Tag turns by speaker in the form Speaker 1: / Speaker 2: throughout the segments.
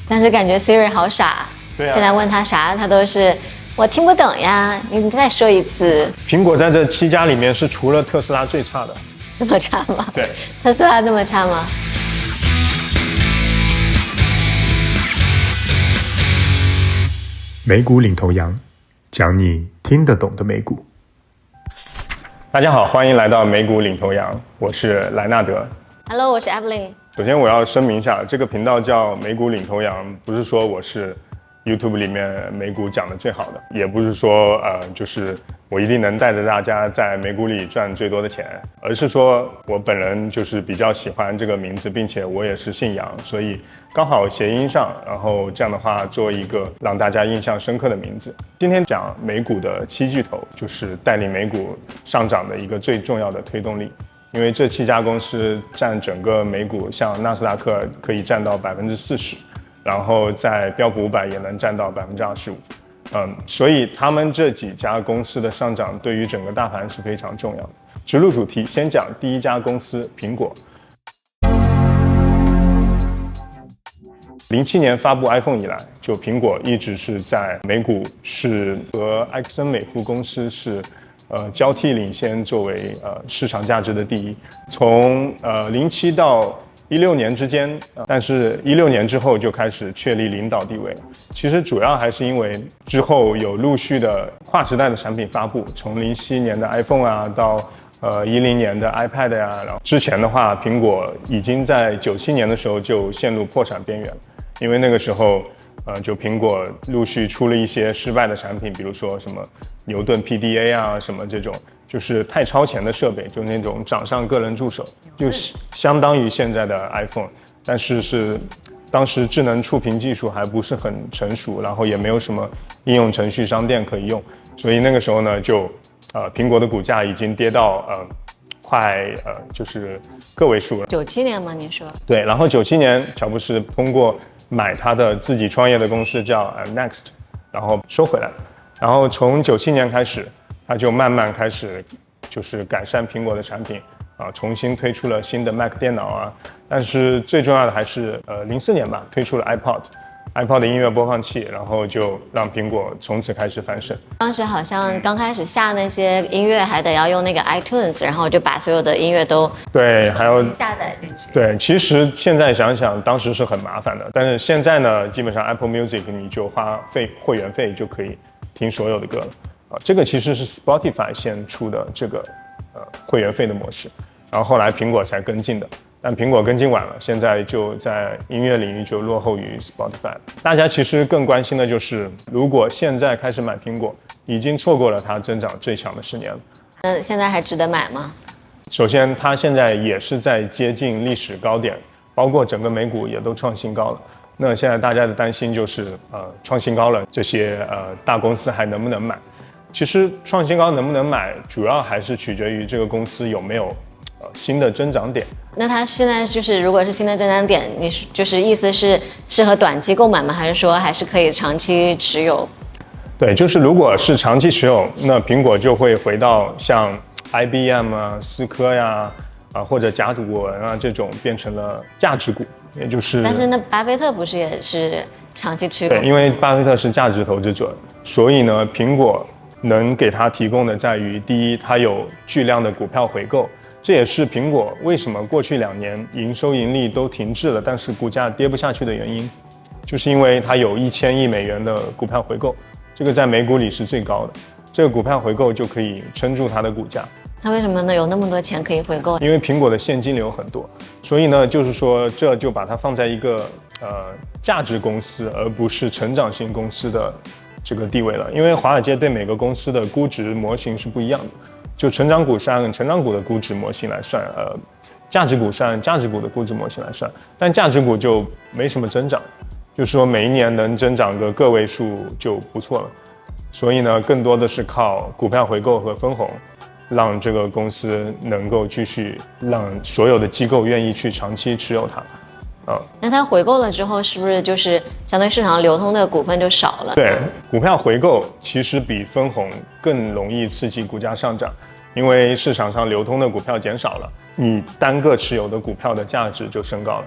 Speaker 1: 但是感觉 Siri 好傻，
Speaker 2: 对啊，
Speaker 1: 现在问他啥，他都是我听不懂呀，你再说一次。
Speaker 2: 苹果在这7家里面是除了特斯拉最差的。
Speaker 1: 这么差吗？
Speaker 2: 对，
Speaker 1: 特斯拉这么差吗？
Speaker 3: 美股领头羊，讲你听得懂的美股。
Speaker 2: 大家好，欢迎来到美股领头羊，我是莱纳德。
Speaker 1: Hello， 我是 Evelyn。
Speaker 2: 首先我要声明一下，这个频道叫美股领头羊，不是说我是 YouTube 里面美股讲的最好的，也不是说就是我一定能带着大家在美股里赚最多的钱，而是说我本人就是比较喜欢这个名字，并且我也是姓杨，所以刚好谐音上，然后这样的话做一个让大家印象深刻的名字。今天讲美股的7巨头，就是带领美股上涨的一个最重要的推动力。因为这7家公司占整个美股，像纳斯达克可以占到40%，然后在标普500也能占到25%，所以他们这几家公司的上涨对于整个大盘是非常重要的。直入主题，先讲第一家公司苹果。07年发布 iPhone 以来，就苹果一直是在美股是和埃克森美孚公司是交替领先，作为市场价值的第一。从07到16年之间，但是16年之后就开始确立领导地位了。其实主要还是因为之后有陆续的跨时代的产品发布，从07年的 iPhone 啊，到10年的 iPad 呀，然后之前的话，苹果已经在97年的时候就陷入破产边缘，因为那个时候就苹果陆续出了一些失败的产品，比如说什么牛顿 PDA 啊，什么这种就是太超前的设备，就那种掌上个人助手，就相当于现在的 iPhone， 但是当时智能触屏技术还不是很成熟，然后也没有什么应用程序商店可以用，所以那个时候呢，就苹果的股价已经跌到快就是个位数了。
Speaker 1: 97年吗？你说？
Speaker 2: 对，然后97年乔布斯通过买他的自己创业的公司叫Next， 然后收回来，然后从97年开始，他就慢慢开始就是改善苹果的产品重新推出了新的 Mac 电脑啊，但是最重要的还是04年吧，推出了 iPod 的音乐播放器，然后就让苹果从此开始翻身。
Speaker 1: 当时好像刚开始下那些音乐还得要用那个 iTunes， 然后就把所有的音乐都
Speaker 2: 对，还有
Speaker 1: 下载进去。
Speaker 2: 对，其实现在想想，当时是很麻烦的，但是现在呢，基本上 Apple Music 你就花会员费就可以听所有的歌了这个其实是 Spotify 先出的这个会员费的模式，然后后来苹果才跟进的。但苹果跟进晚了，现在就在音乐领域就落后于 Spotify。大家其实更关心的就是，如果现在开始买苹果，已经错过了它增长最强的10年了。
Speaker 1: 现在还值得买吗？
Speaker 2: 首先，它现在也是在接近历史高点，包括整个美股也都创新高了。那现在大家的担心就是，创新高了，这些大公司还能不能买？其实创新高能不能买，主要还是取决于这个公司有没有新的增长点。
Speaker 1: 那它现在就是如果是新的增长点，你就是意思是适合短期购买吗？还是说还是可以长期持有？
Speaker 2: 对，就是如果是长期持有，那苹果就会回到像 IBM 啊、思科呀或者甲骨文啊这种变成了价值股，也就是。
Speaker 1: 但是那巴菲特不是也是长期持有？
Speaker 2: 对，因为巴菲特是价值投资者，所以呢，苹果能给他提供的在于，第一，它有巨量的股票回购。这也是苹果为什么过去2年营收盈利都停滞了，但是股价跌不下去的原因，就是因为它有1000亿美元的股票回购，这个在美股里是最高的，这个股票回购就可以撑住它的股价。
Speaker 1: 它为什么能有那么多钱可以回购？
Speaker 2: 因为苹果的现金流很多，所以呢，就是说这就把它放在一个价值公司，而不是成长型公司的这个地位了。因为华尔街对每个公司的估值模型是不一样的。就成长股上成长股的估值模型来算，价值股上价值股的估值模型来算，但价值股就没什么增长，就是说每一年能增长个位数就不错了。所以呢，更多的是靠股票回购和分红，让这个公司能够继续让所有的机构愿意去长期持有它。
Speaker 1: 那它回购了之后，是不是就是相对市场流通的股份就少了？
Speaker 2: 对，股票回购其实比分红更容易刺激股价上涨，因为市场上流通的股票减少了，你单个持有的股票的价值就升高了。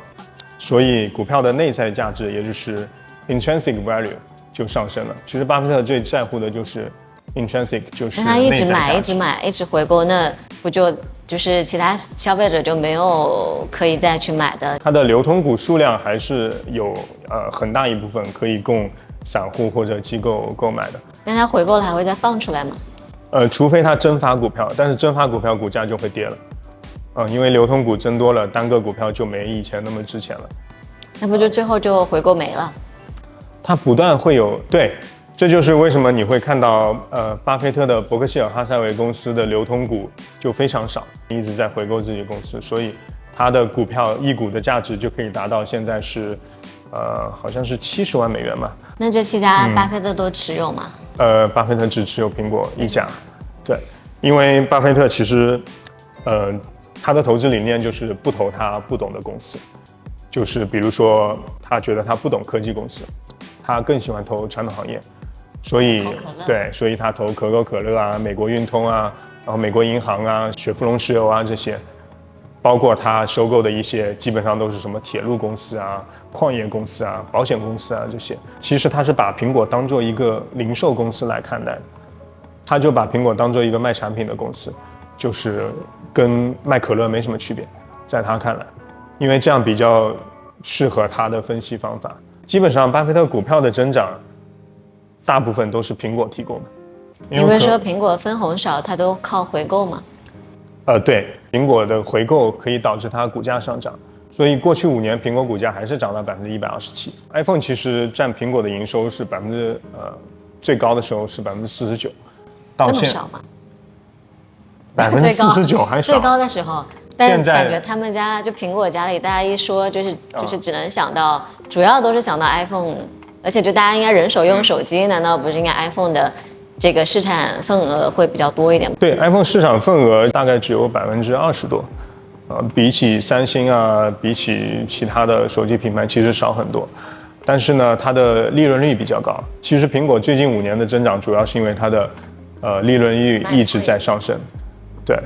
Speaker 2: 所以股票的内在价值，也就是 intrinsic value 就上升了。其实巴菲特最在乎的就是 intrinsic， 就是
Speaker 1: 那他一直买，
Speaker 2: 内在价值
Speaker 1: 一直买，一直回购，那不就是其他消费者就没有可以再去买的？
Speaker 2: 它的流通股数量还是有很大一部分可以供散户或者机构购买的。
Speaker 1: 那他回购了还会再放出来吗？
Speaker 2: 除非他增发股票，但是增发股票股价就会跌了。因为流通股增多了，单个股票就没以前那么值钱了。
Speaker 1: 那不就最后就回购没了？
Speaker 2: 它不断会有，对，这就是为什么你会看到巴菲特的伯克希尔哈撒韦公司的流通股就非常少，一直在回购自己公司，所以它的股票一股的价值就可以达到现在是好像是70万美元嘛。
Speaker 1: 那这7家巴菲特都持有吗？
Speaker 2: 巴菲特只持有苹果一家，对，因为巴菲特其实他的投资理念就是不投他不懂的公司，就是比如说他觉得他不懂科技公司，他更喜欢投传统行业，所以对，所以他投可口可乐啊、美国运通啊，然后美国银行啊、雪佛龙石油啊这些，包括他收购的一些基本上都是什么铁路公司啊、矿业公司啊、保险公司啊这些。其实他是把苹果当做一个零售公司来看待的，他就把苹果当做一个卖产品的公司，就是跟卖可乐没什么区别，在他看来，因为这样比较适合他的分析方法。基本上巴菲特股票的增长大部分都是苹果提供的。
Speaker 1: 你不是说苹果分红少，它都靠回购吗？
Speaker 2: 对，苹果的回购可以导致它股价上涨，所以过去5年苹果股价还是涨了127%。iPhone 其实占苹果的营收是最高的时候是49%，到
Speaker 1: 这么少吗
Speaker 2: ？49%还少。
Speaker 1: 最高的时候，但
Speaker 2: 现在
Speaker 1: 感觉他们家就苹果家里，大家一说就是只能想到，主要都是想到 iPhone， 而且就大家应该人手用手机，难道不是应该 iPhone 的这个市场份额会比较多一点吗？
Speaker 2: 对 ，iPhone 市场份额大概只有20%多，比起三星啊，比起其他的手机品牌其实少很多。但是呢，它的利润率比较高。其实苹果最近5年的增长，主要是因为它的利润率一直在上升。对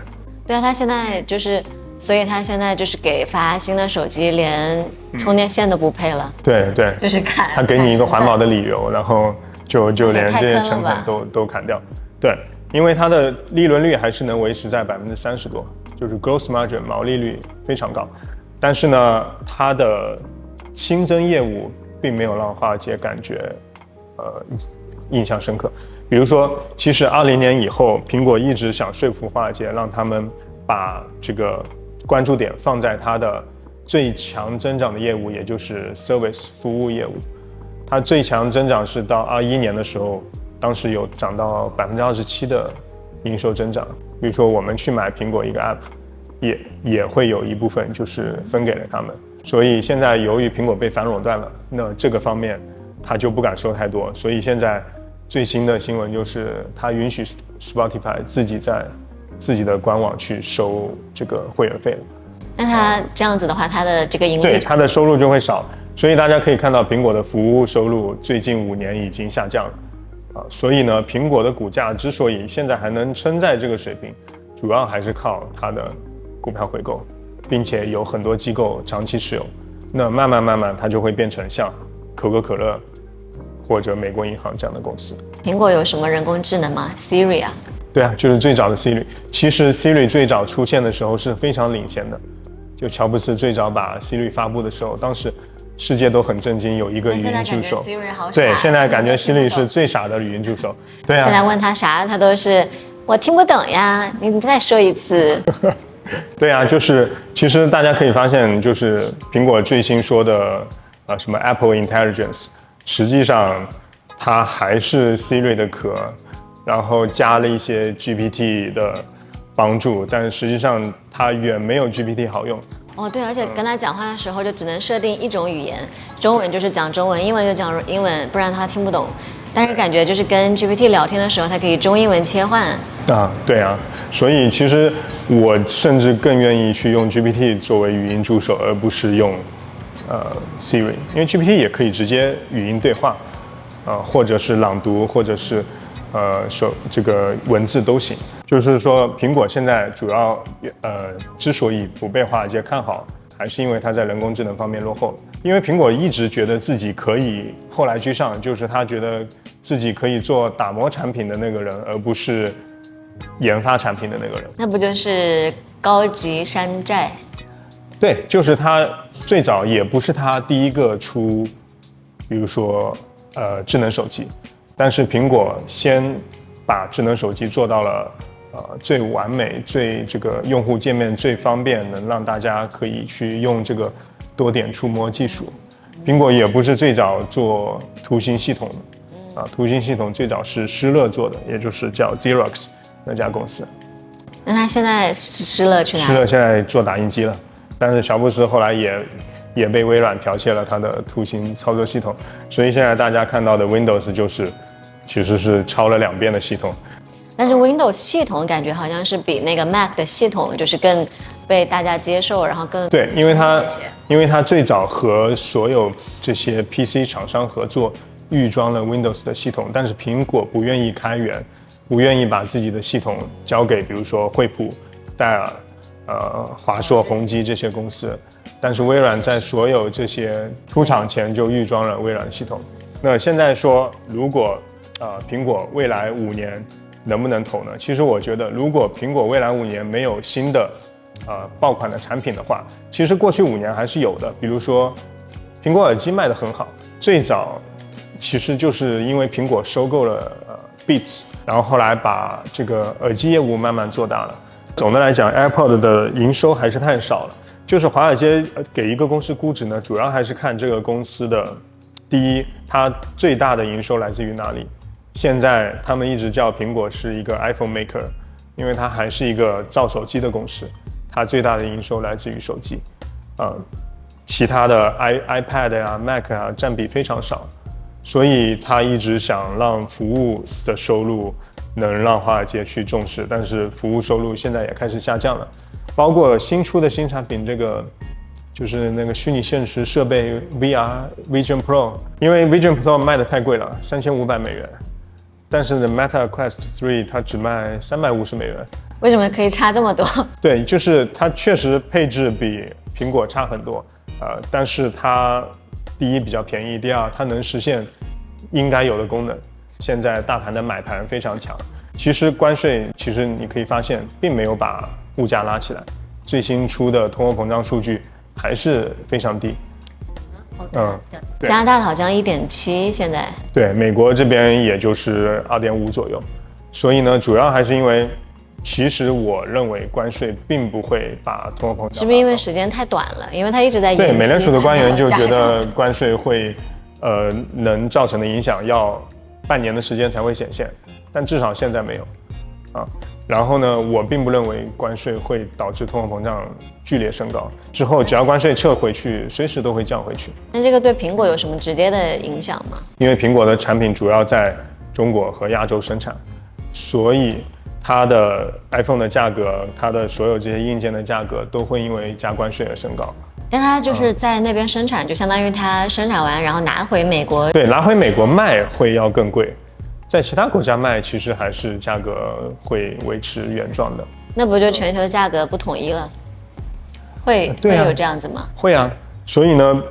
Speaker 1: 啊，它现在就是，所以它现在就是给发新的手机连充电线都不配了。
Speaker 2: 对，
Speaker 1: 就是砍。
Speaker 2: 它给你一个环保的理由，然后就连这些成本都砍掉。对，因为它的利润率还是能维持在30%多，就是 gross margin 毛利率非常高。但是呢，它的新增业务并没有让华尔街感觉印象深刻。比如说，其实20年以后，苹果一直想说服华尔街，让他们把这个关注点放在它的最强增长的业务，也就是 service 服务业务。它最强增长是到21年的时候，当时有涨到27%的营收增长。比如说，我们去买苹果一个 app， 也会有一部分就是分给了他们。所以现在由于苹果被反垄断了，那这个方面他就不敢收太多。所以现在最新的新闻就是他允许 Spotify 自己在自己的官网去收这个会员费了。
Speaker 1: 那他这样子的话，他的这个盈利，
Speaker 2: 对，他的收入就会少。所以大家可以看到，苹果的服务收入最近5年已经下降了，所以呢，苹果的股价之所以现在还能撑在这个水平，主要还是靠它的股票回购，并且有很多机构长期持有。那慢慢，它就会变成像可口可乐或者美国银行这样的公司。
Speaker 1: 苹果有什么人工智能吗 ？Siri 啊？
Speaker 2: 对啊，就是最早的 Siri。其实 Siri 最早出现的时候是非常领先的，就乔布斯最早把 Siri 发布的时候，当时世界都很震惊，有一个语音助手。对，现在感觉 Siri 是最傻的语音助手。对啊。
Speaker 1: 现在问他啥，他都是我听不懂呀，你再说一次。
Speaker 2: 对啊，就是其实大家可以发现，就是苹果最新说的什么 Apple Intelligence， 实际上它还是 Siri 的壳，然后加了一些 GPT 的帮助，但实际上它远没有 GPT 好用。
Speaker 1: 哦，对，而且跟他讲话的时候就只能设定一种语言，中文就是讲中文，英文就讲英文，不然他听不懂。但是感觉就是跟 GPT 聊天的时候，它可以中英文切换。
Speaker 2: 啊，对啊，所以其实我甚至更愿意去用 GPT 作为语音助手，而不是用Siri， 因为 GPT 也可以直接语音对话，或者是朗读，或者是这个文字都行。就是说，苹果现在主要之所以不被华尔街看好，还是因为它在人工智能方面落后了。因为苹果一直觉得自己可以后来居上，就是他觉得自己可以做打磨产品的那个人，而不是研发产品的那个人。
Speaker 1: 那不就是高级山寨？
Speaker 2: 对，就是他最早也不是他第一个出，比如说智能手机，但是苹果先把智能手机做到了最完美、最这个用户界面最方便，能让大家可以去用这个多点触摸技术。苹果也不是最早做图形系统的，图形系统最早是施乐做的，也就是叫 Xerox 那家公司。
Speaker 1: 那他现在施乐去哪里？
Speaker 2: 施乐现在做打印机了，但是乔布斯后来也被微软剽窃了他的图形操作系统，所以现在大家看到的 Windows 其实是抄了2遍的系统。
Speaker 1: 但是 Windows 系统感觉好像是比那个 Mac 的系统就是更被大家接受，然后更
Speaker 2: 对，因为它最早和所有这些 PC 厂商合作预装了 Windows 的系统，但是苹果不愿意开源，不愿意把自己的系统交给比如说惠普、戴尔、华硕、宏基这些公司，但是微软在所有这些出厂前就预装了微软系统。那现在说如果苹果未来5年能不能投呢？其实我觉得，如果苹果未来5年没有新的爆款的产品的话，其实过去5年还是有的。比如说，苹果耳机卖得很好，最早其实就是因为苹果收购了Beats， 然后后来把这个耳机业务慢慢做大了。总的来讲 ，AirPod 的营收还是太少了。就是华尔街给一个公司估值呢，主要还是看这个公司的第一，它最大的营收来自于哪里。现在他们一直叫苹果是一个 iPhone maker， 因为它还是一个造手机的公司，它最大的营收来自于手机，其他的 iPad 啊、Mac 啊占比非常少，所以他一直想让服务的收入能让华尔街去重视，但是服务收入现在也开始下降了，包括新出的新产品这个。就是那个虚拟现实设备 VR Vision Pro， 因为 Vision Pro 卖得太贵了，$3500，但是呢 Meta Quest 3它只卖$350。
Speaker 1: 为什么可以差这么多？
Speaker 2: 对，就是它确实配置比苹果差很多，但是它第一比较便宜，第二它能实现应该有的功能。现在大盘的买盘非常强，其实关税其实你可以发现并没有把物价拉起来，最新出的通货膨胀数据还是非常低。
Speaker 1: 加拿大好像1.7现在。
Speaker 2: 对，美国这边也就是2.5左右。所以呢，主要还是因为，其实我认为关税并不会把通货膨胀。
Speaker 1: 是不是因为时间太短了？因为它一直在延期。
Speaker 2: 对，美联储的官员就觉得关税会，能造成的影响要半年的时间才会显现，但至少现在没有，然后呢，我并不认为关税会导致通货膨胀剧烈升高，之后只要关税撤回去，随时都会降回去。
Speaker 1: 那这个对苹果有什么直接的影响吗？
Speaker 2: 因为苹果的产品主要在中国和亚洲生产，所以它的 iPhone 的价格，它的所有这些硬件的价格都会因为加关税而升高。
Speaker 1: 但它就是在那边生产，就相当于它生产完然后拿回美国。
Speaker 2: 对，拿回美国卖会要更贵。在其他国家卖，其实还是价格会维持原状的。
Speaker 1: 那不就全球价格不统一了？会有这样子吗？
Speaker 2: 会啊，所以呢，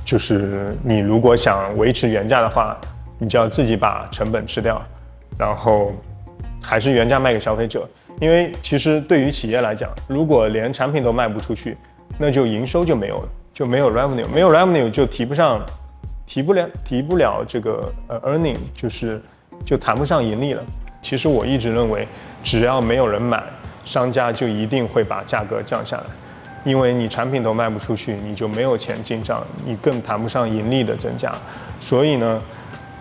Speaker 2: 就是你如果想维持原价的话，你就要自己把成本吃掉，然后还是原价卖给消费者。因为其实对于企业来讲，如果连产品都卖不出去，那就营收就没有了，就没有 revenue， 没有 revenue 就提不了这个earning， 就谈不上盈利了。其实我一直认为，只要没有人买，商家就一定会把价格降下来，因为你产品都卖不出去，你就没有钱进账，你更谈不上盈利的增加。所以呢，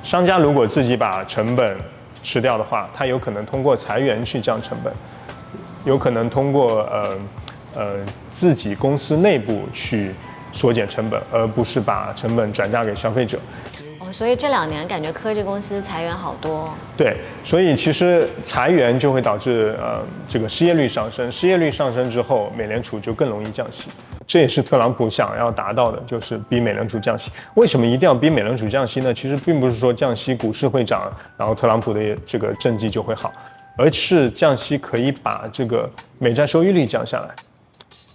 Speaker 2: 商家如果自己把成本吃掉的话，他有可能通过裁员去降成本，有可能通过自己公司内部去缩减成本，而不是把成本转嫁给消费者。
Speaker 1: 所以这2年感觉科技公司裁员好多。
Speaker 2: 对，所以其实裁员就会导致这个失业率上升，失业率上升之后，美联储就更容易降息。这也是特朗普想要达到的，就是逼美联储降息。为什么一定要逼美联储降息呢？其实并不是说降息股市会涨，然后特朗普的这个政绩就会好，而是降息可以把这个美债收益率降下来。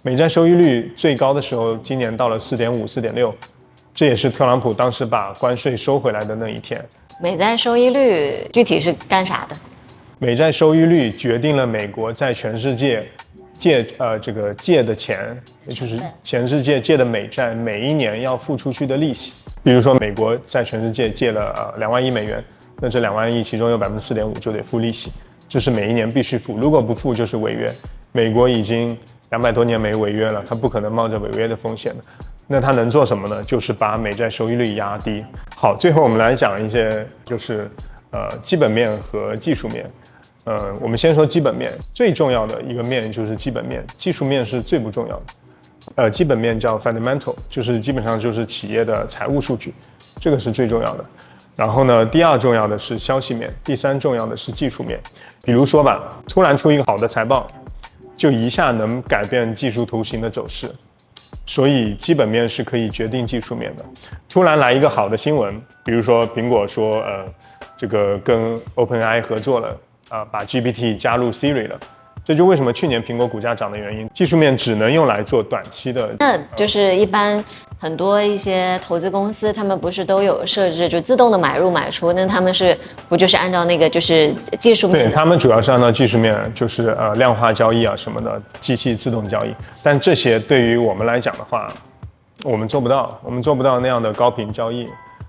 Speaker 2: 美债收益率最高的时候，今年到了4.5、4.6，这也是特朗普当时把关税收回来的那一天。
Speaker 1: 美债收益率具体是干啥的？
Speaker 2: 美债收益率决定了美国在全世界借的钱，也就是全世界借的美债每一年要付出去的利息。比如说，美国在全世界借了2万亿美元，那这2万亿其中有4.5%就得付利息，这是每一年必须付，如果不付就是违约。美国已经200多年没违约了，他不可能冒着违约的风险的。那他能做什么呢？就是把美债收益率压低。好，最后我们来讲一些就是基本面和技术面。我们先说基本面，最重要的一个面就是基本面，技术面是最不重要的。基本面叫 fundamental， 就是基本上就是企业的财务数据，这个是最重要的。然后呢，第二重要的是消息面，第三重要的是技术面。比如说吧，突然出一个好的财报，就一下能改变技术图形的走势，所以基本面是可以决定技术面的。突然来一个好的新闻，比如说苹果说这个跟 OpenAI 合作了，把 GPT 加入 Siri 了。这就为什么去年苹果股价涨的原因。技术面只能用来做短期的。
Speaker 1: 那就是一般很多一些投资公司，他们不是都有设置就自动的买入买出？那他们不就是按照那个就是技术面？
Speaker 2: 对，他们主要是按照技术面，就是量化交易啊什么的，机器自动交易。但这些对于我们来讲的话，我们做不到，那样的高频交易。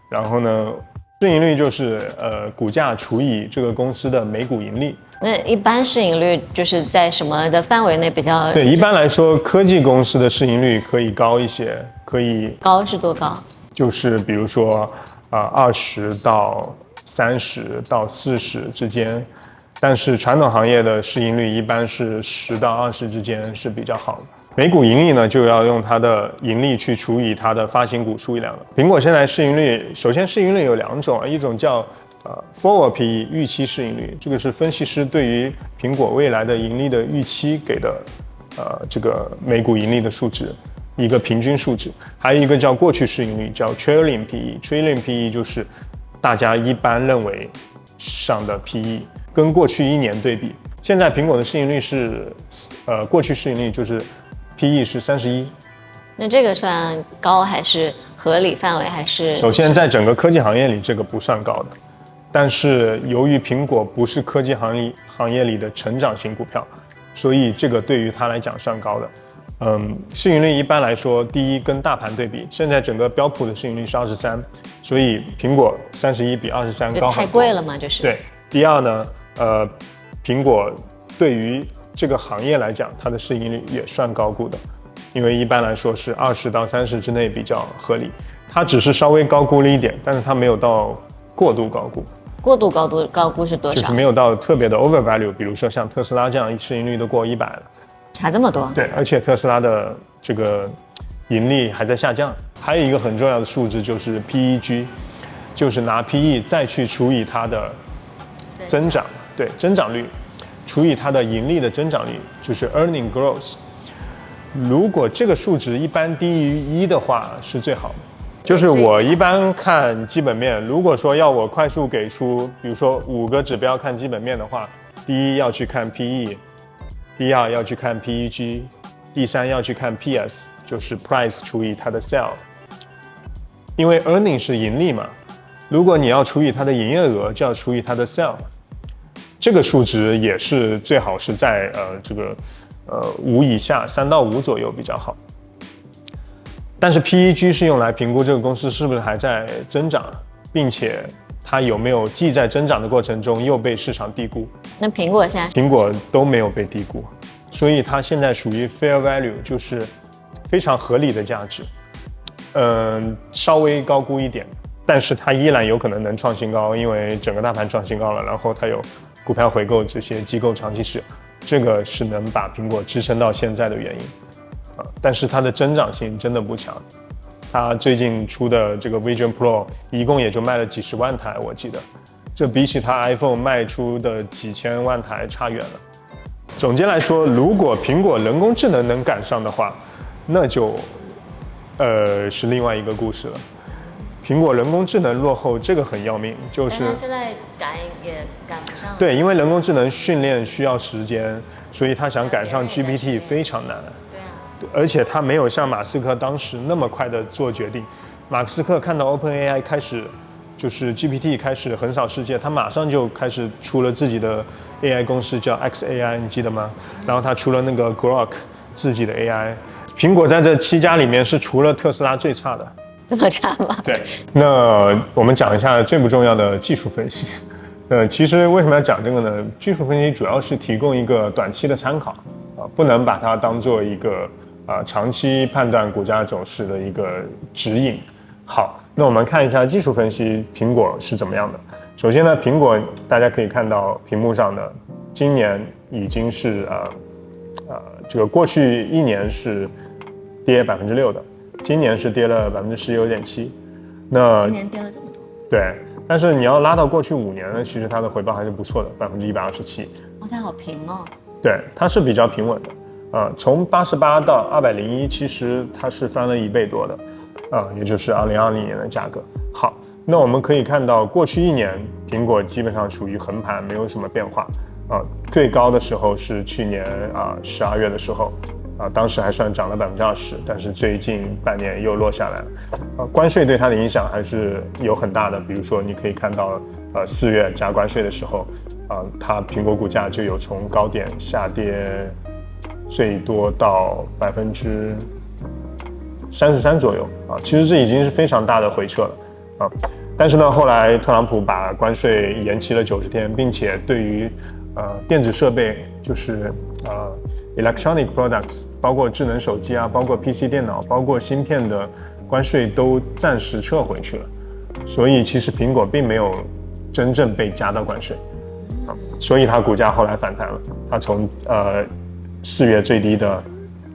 Speaker 2: 然后呢，市盈率就是股价除以这个公司的每股盈利。
Speaker 1: 那一般市盈率就是在什么的范围内比较？
Speaker 2: 对，一般来说，科技公司的市盈率可以高一些，可以
Speaker 1: 高是多高？
Speaker 2: 就是比如说20到30到40之间，但是传统行业的市盈率一般是10到20之间是比较好的。每股盈利呢，就要用它的盈利去除以它的发行股数量了。苹果现在市盈率，首先市盈率有2种，一种叫forward PE 预期市盈率，这个是分析师对于苹果未来的盈利的预期给的这个每股盈利的数值，一个平均数值。还有一个叫过去市盈率，叫 trailing PE。trailing PE 就是大家一般认为上的 PE， 跟过去1年对比。现在苹果的市盈率是过去市盈率就是 PE 是31。
Speaker 1: 那这个算高还是合理范围？还是
Speaker 2: 首先在整个科技行业里，这个不算高的。但是由于苹果不是科技行业里的成长型股票，所以这个对于它来讲算高的。市盈率一般来说，第一跟大盘对比，现在整个标普的市盈率是23，所以苹果31比23高很多。
Speaker 1: 太贵了吗？就是。
Speaker 2: 对。第二呢，苹果对于这个行业来讲，它的市盈率也算高估的，因为一般来说是20到30之内比较合理，它只是稍微高估了一点，但是它没有到过度高估。
Speaker 1: 过度高估是多少？
Speaker 2: 就是没有到特别的 overvalue， 比如说像特斯拉这样市盈率都过100了，
Speaker 1: 差这么多？
Speaker 2: 对，而且特斯拉的这个盈利还在下降。还有一个很重要的数字就是 PEG， 就是拿 PE 再去除以它的增长，对，增长率，除以它的盈利的增长率，就是 earning growth。如果这个数值一般低于1的话，是最好的。就是我一般看基本面，如果说要我快速给出，比如说5个指标看基本面的话，第一要去看 PE， 第二要去看 PEG， 第三要去看 PS， 就是 price 除以它的 sell， 因为 earning 是盈利嘛，如果你要除以它的营业额，就要除以它的 sell， 这个数值也是最好是在5以下，3到5左右比较好。但是 PEG 是用来评估这个公司是不是还在增长，并且它有没有既在增长的过程中又被市场低估。
Speaker 1: 那苹果现在？
Speaker 2: 苹果都没有被低估，所以它现在属于 fair value， 就是非常合理的价值。稍微高估一点，但是它依然有可能能创新高，因为整个大盘创新高了，然后它有股票回购这些机构长期持有，这个是能把苹果支撑到现在的原因。但是它的增长性真的不强，它最近出的这个 Vision Pro 一共也就卖了几十万台，我记得，这比起它 iPhone 卖出的几千万台差远了。总结来说，如果苹果人工智能能赶上的话，那就是另外一个故事了。苹果人工智能落后，这个很要命，就是
Speaker 1: 它现在也赶不上。
Speaker 2: 对，因为人工智能训练需要时间，所以它想赶上 GPT 非常难。而且他没有像马斯克当时那么快的做决定。马斯克看到 OpenAI 开始就是 GPT 开始横扫世界，他马上就开始出了自己的 AI 公司叫 XAI， 你记得吗？然后他出了那个 Grok 自己的 AI。苹果在这7家里面是除了特斯拉最差的。
Speaker 1: 这么差吗？
Speaker 2: 对。那我们讲一下最不重要的技术分析。其实为什么要讲这个呢？技术分析主要是提供一个短期的参考不能把它当做一个长期判断股价走势的一个指引。好，那我们看一下技术分析，苹果是怎么样的。首先呢，苹果大家可以看到屏幕上的，今年已经是这个过去1年是跌6%的，今年是跌了11.7%。那
Speaker 1: 今年跌了这么多。
Speaker 2: 对，但是你要拉到过去5年呢，其实它的回报还是不错的，127%。
Speaker 1: 哦，它好平哦。
Speaker 2: 对，它是比较平稳的。从88到201，其实它是翻了1倍多的。也就是2020年的价格。好，那我们可以看到过去1年苹果基本上处于横盘，没有什么变化。最高的时候是去年12月的时候，当时还算涨了20%，但是最近半年又落下来了。关税对它的影响还是有很大的，比如说你可以看到4月加关税的时候，它苹果股价就有从高点下跌最多到33%左右其实这已经是非常大的回撤了但是呢，后来特朗普把关税延期了90天，并且对于电子设备，就是electronic products， 包括智能手机包括 PC 电脑，包括芯片的关税都暂时撤回去了，所以其实苹果并没有真正被加到关税所以它股价后来反弹了，它从4月最低的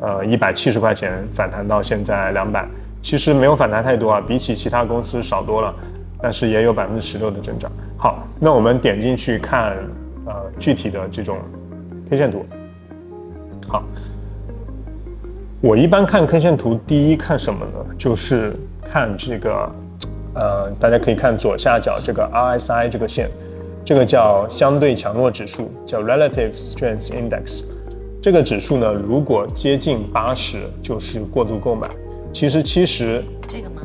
Speaker 2: 170块钱反弹到现在200，其实没有反弹太多比起其他公司少多了，但是也有16%的增长。好，那我们点进去看具体的这种 K 线图。好，我一般看 K 线图，第一看什么呢？就是看这个大家可以看左下角这个 RSI 这个线，这个叫相对强弱指数，叫 Relative Strength Index。这个指数呢，如果接近80，就是过度购买。其实70，
Speaker 1: 这个吗？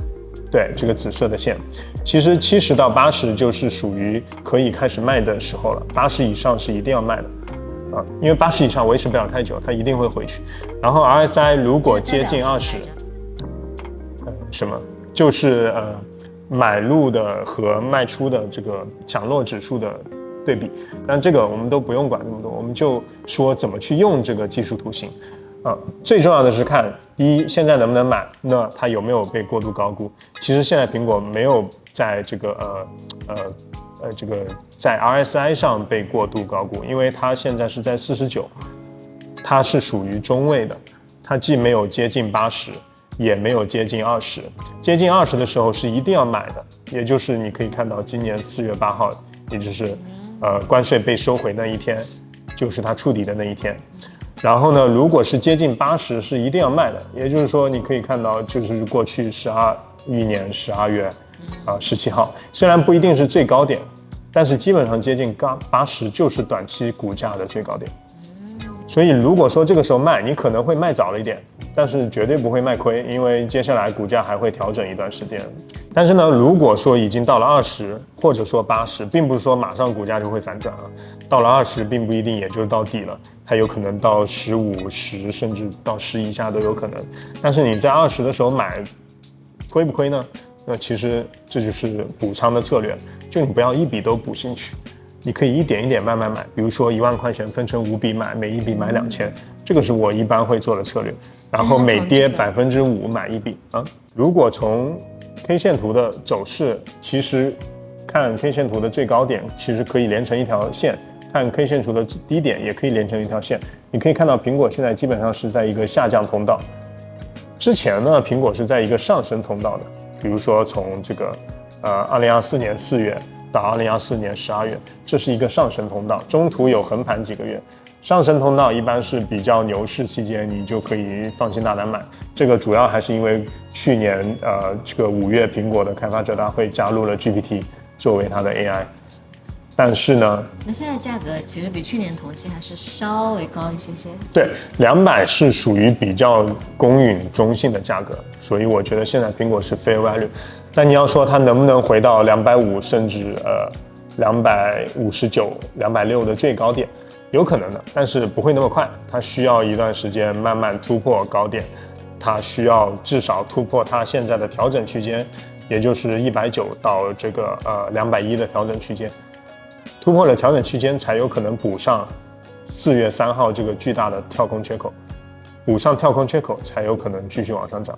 Speaker 2: 对，这个紫色的线，其实70到80就是属于可以开始卖的时候了，80以上是一定要卖的因为80以上维持不了太久，它一定会回去。然后 RSI 如果接近20，什么？就是买入的和卖出的这个强弱指数的对比，但这个我们都不用管那么多，我们就说怎么去用这个技术图形最重要的是看第一，现在能不能买，那它有没有被过度高估。其实现在苹果没有在这个在 RSI 上被过度高估，因为它现在是在49，它是属于中位的，它既没有接近80，也没有接近20。接近20的时候是一定要买的，也就是你可以看到今年4月8号，也就是关税被收回那一天，就是它触底的那一天。然后呢，如果是接近80是一定要卖的，也就是说你可以看到就是过去一年12月17号，虽然不一定是最高点，但是基本上接近80就是短期股价的最高点。所以如果说这个时候卖，你可能会卖早了一点，但是绝对不会卖亏，因为接下来股价还会调整一段时间。但是呢，如果说已经到了20或者说80，并不是说马上股价就会反转到了20并不一定也就是到底了，它有可能到15、10甚至到10以下都有可能。但是你在20的时候买，亏不亏呢？那其实这就是补仓的策略，就你不要一笔都补进去，你可以一点一点慢慢买，比如说1万块钱分成5笔买，每一笔买2000，这个是我一般会做的策略。然后每跌5%买一笔如果从 K 线图的走势，其实看 K 线图的最高点，其实可以连成一条线，看 K 线图的低点也可以连成一条线。你可以看到苹果现在基本上是在一个下降通道，之前呢，苹果是在一个上升通道的，比如说从这个2024年4月到2024年12月，这是一个上升通道，中途有横盘几个月。上升通道一般是比较牛市期间，你就可以放心大胆买。这个主要还是因为去年这个5月苹果的开发者大会加入了 GPT 作为它的 AI。但是呢，
Speaker 1: 那现在价格其实比去年同期还是稍微高一些些。
Speaker 2: 对，200是属于比较公允中性的价格，所以我觉得现在苹果是 fair value。但你要说它能不能回到250甚至259、260的最高点，有可能的，但是不会那么快，它需要一段时间慢慢突破高点，它需要至少突破它现在的调整区间，也就是190到这个210的调整区间。突破了调整区间，才有可能补上4月3号这个巨大的跳空缺口，补上跳空缺口才有可能继续往上涨。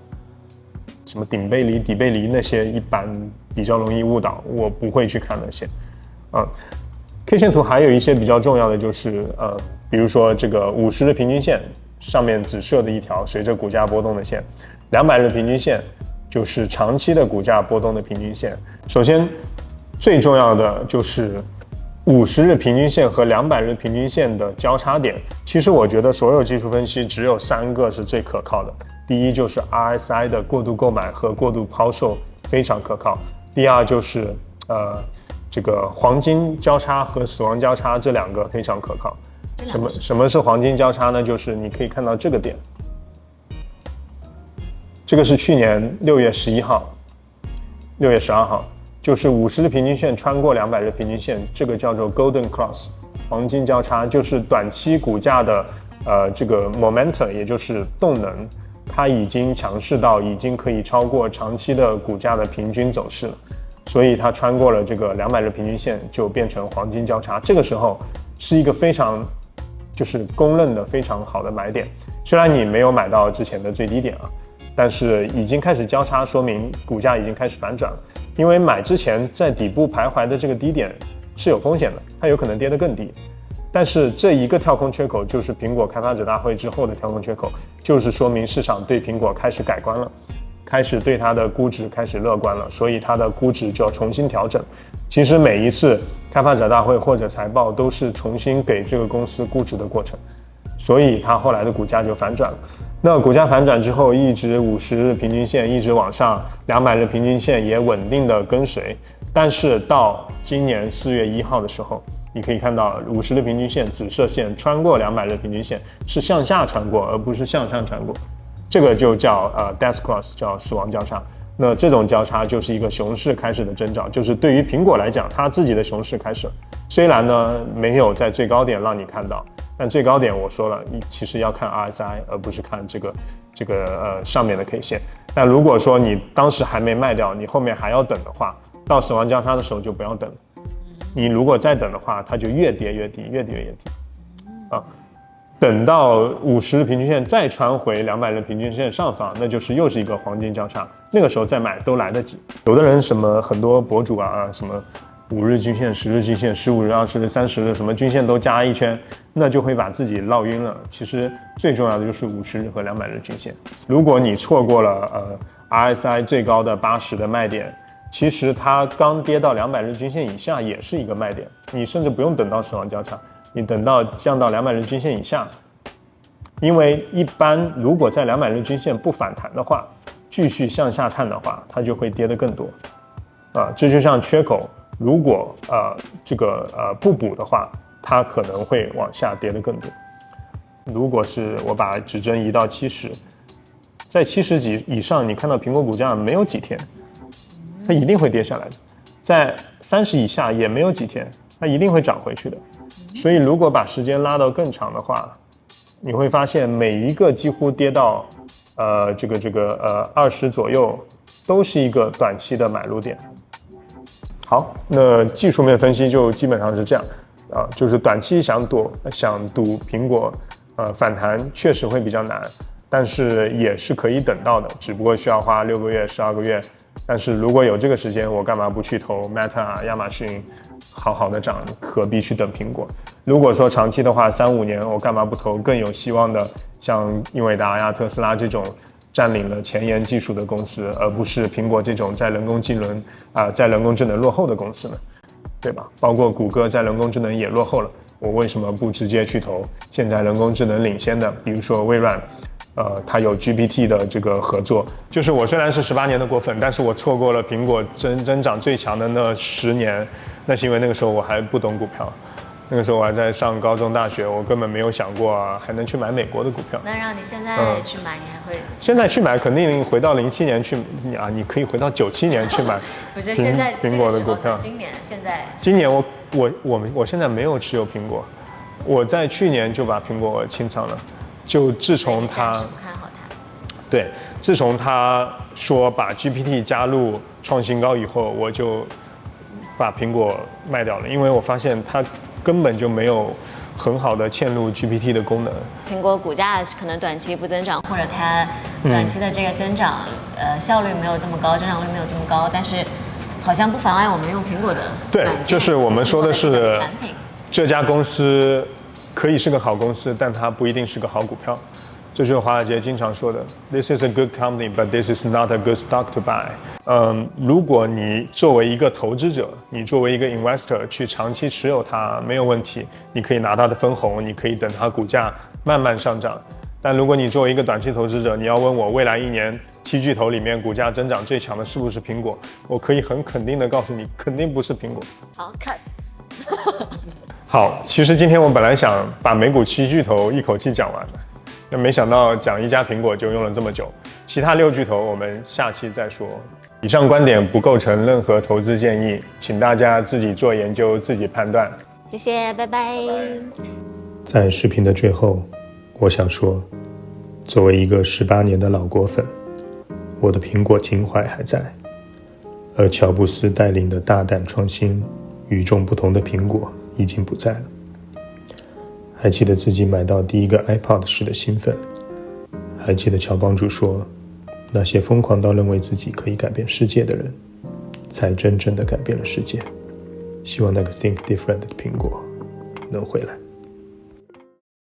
Speaker 2: 什么顶背离、底背离那些一般比较容易误导，我不会去看那些。K 线图还有一些比较重要的就是比如说这个50日平均线上面紫色的一条随着股价波动的线，200日平均线就是长期的股价波动的平均线。首先最重要的就是50日平均线和200日平均线的交叉点，其实我觉得所有技术分析只有3个是最可靠的。第一就是 RSI 的过度购买和过度抛售非常可靠。第二就是这个黄金交叉和死亡交叉这2个非常可靠。什么是黄金交叉呢？就是你可以看到这个点，这个是去年6月11号、6月12号。就是50日平均线穿过200日平均线，这个叫做 Golden Cross 黄金交叉，就是短期股价的这个 momentum， 也就是动能，它已经强势到已经可以超过长期的股价的平均走势了，所以它穿过了这个200日平均线，就变成黄金交叉。这个时候是一个非常就是公认的非常好的买点，虽然你没有买到之前的最低点但是已经开始交叉，说明股价已经开始反转了。因为买之前在底部徘徊的这个低点是有风险的，它有可能跌得更低。但是这一个跳空缺口就是苹果开发者大会之后的跳空缺口，就是说明市场对苹果开始改观了，开始对它的估值开始乐观了，所以它的估值就要重新调整。其实每一次开发者大会或者财报都是重新给这个公司估值的过程，所以它后来的股价就反转了。那股价反转之后，一直50日平均线一直往上，200日平均线也稳定的跟随。但是到今年4月1号的时候，你可以看到50日平均线紫色线穿过200日平均线，是向下穿过，而不是向上穿过。这个就叫death cross， 叫死亡交叉。那这种交叉就是一个熊市开始的征兆，就是对于苹果来讲，它自己的熊市开始了。虽然呢没有在最高点让你看到，但最高点我说了，你其实要看 RSI， 而不是看这个上面的 K 线。但如果说你当时还没卖掉，你后面还要等的话，到死亡交叉的时候就不要等了。你如果再等的话，它就越跌越低，越跌越低等到50日平均线再穿回200日平均线上方，那就是又是一个黄金交叉，那个时候再买都来得及。有的人很多博主什么5日均线、10日均线、15日、20日、30日什么均线都加一圈，那就会把自己绕晕了。其实最重要的就是50日和200日均线。如果你错过了RSI 最高的80的卖点，其实它刚跌到200日均线以下也是一个卖点，你甚至不用等到死亡交叉，你等到降到200日均线以下，因为一般如果在200日均线不反弹的话，继续向下探的话，它就会跌得更多这就像缺口，如果不补的话，它可能会往下跌得更多。如果是我把指针移到70，在70几以上，你看到苹果股价没有几天，它一定会跌下来的；在30以下也没有几天，它一定会涨回去的。所以如果把时间拉到更长的话，你会发现每一个几乎跌到20左右，都是一个短期的买入点。好，那技术面分析就基本上是这样就是短期想赌苹果反弹确实会比较难，但是也是可以等到的，只不过需要花6个月、12个月。但是如果有这个时间，我干嘛不去投 Meta、亚马逊好好的涨，何必去等苹果？如果说长期的话，3、5年，我干嘛不投更有希望的，像英伟达呀、特斯拉这种占领了前沿技术的公司，而不是苹果这种在人工智能落后的公司呢？对吧？包括谷歌在人工智能也落后了，我为什么不直接去投现在人工智能领先的，比如说微软它有 GPT 的这个合作。就是我虽然是18年的果粉，但是我错过了苹果增长最强的那10年，那是因为那个时候我还不懂股票。那个时候我还在上高中、大学，我根本没有想过还能去买美国的股票。
Speaker 1: 那让你现在去买，你还会？
Speaker 2: 现在去买肯定回到07年去啊，你可以回到97年去买
Speaker 1: 我觉得现在
Speaker 2: 苹果的股票。今年我现在没有持有苹果，我在去年就把苹果清仓了。就自从他
Speaker 1: 看好它，
Speaker 2: 对，自从他说把 GPT 加入创新高以后，我就把苹果卖掉了，因为我发现它根本就没有很好的嵌入 GPT 的功能。
Speaker 1: 苹果股价可能短期不增长，或者它短期的这个增长，效率没有这么高，增长率没有这么高，但是好像不妨碍我们用苹果的。
Speaker 2: 对，就是我们说的是
Speaker 1: 产品，
Speaker 2: 这家公司可以是个好公司，但它不一定是个好股票。这就是华尔街经常说的 ，This is a good company, but this is not a good stock to buy。如果你作为一个投资者，你作为一个 investor 去长期持有它没有问题，你可以拿它的分红，你可以等它股价慢慢上涨。但如果你作为一个短期投资者，你要问我未来1年7巨头里面股价增长最强的是不是苹果，我可以很肯定的告诉你，肯定不是苹果。
Speaker 1: 好 cut。
Speaker 2: 好，其实今天我本来想把美股7巨头一口气讲完的。那没想到讲一家苹果就用了这么久，其他6巨头我们下期再说。以上观点不构成任何投资建议，请大家自己做研究，自己判断。
Speaker 1: 谢谢，拜拜。
Speaker 3: 在视频的最后，我想说，作为一个18年的老果粉，我的苹果情怀还在，而乔布斯带领的大胆创新、与众不同的苹果已经不在了。还记得自己买到第一个 iPod 时的兴奋，还记得乔帮主说，那些疯狂到认为自己可以改变世界的人，才真正的改变了世界。希望那个 Think Different 的苹果能回来。